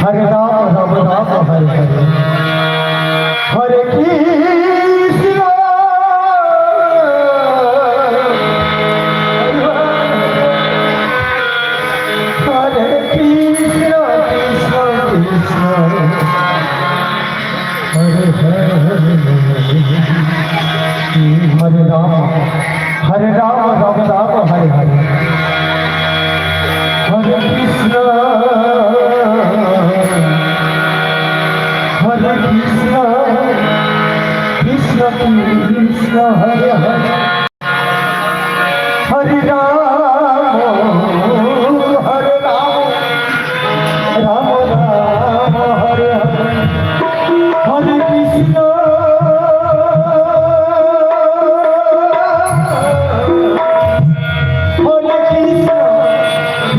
Hare Ram Ram Ram Hare Hare Hare Krishna Hare Krishna Krishna Krishna Hare Hare Hare Ram Ram Ram Hare Hare Hare Krishna Krishna Krishna Hare Hare Hare Ram Ram Ram Hare Hare Hare Krishna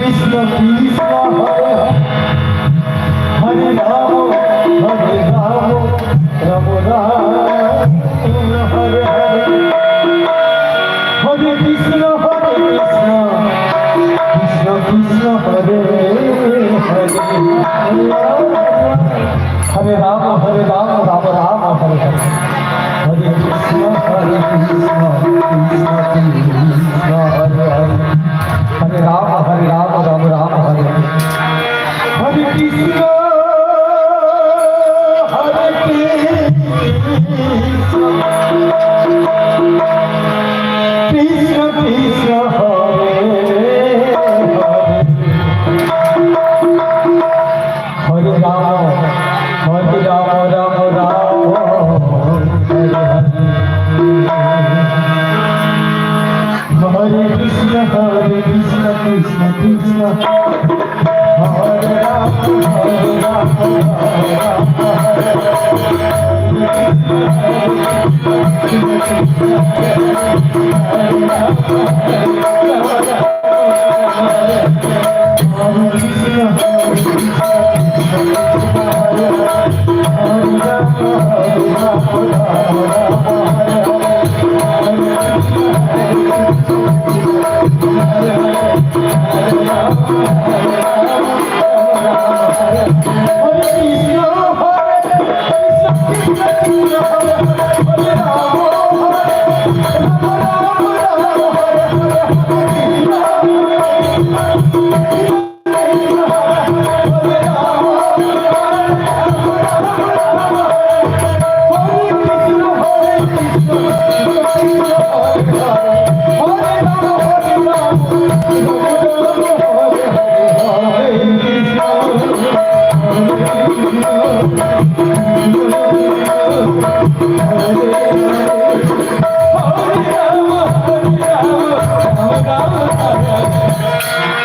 Krishna Krishna Hare Hare Ram Ram Ram Hare Hare Hare Krishna Krishna Krishna Hare Hare Hare Ram Ram Ram Hare Hare Hare Krishna Krishna Krishna Hare Hare Hare Ram Ram Ram Hare Hare Krishna Krishna Krishna Hare Hare Ram Ram Ram Hare Krishna Krishna Krishna Hare Ram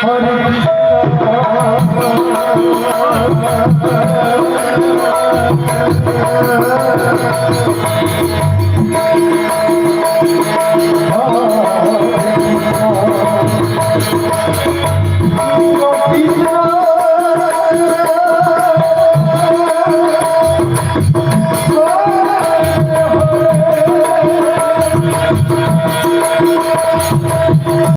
Hare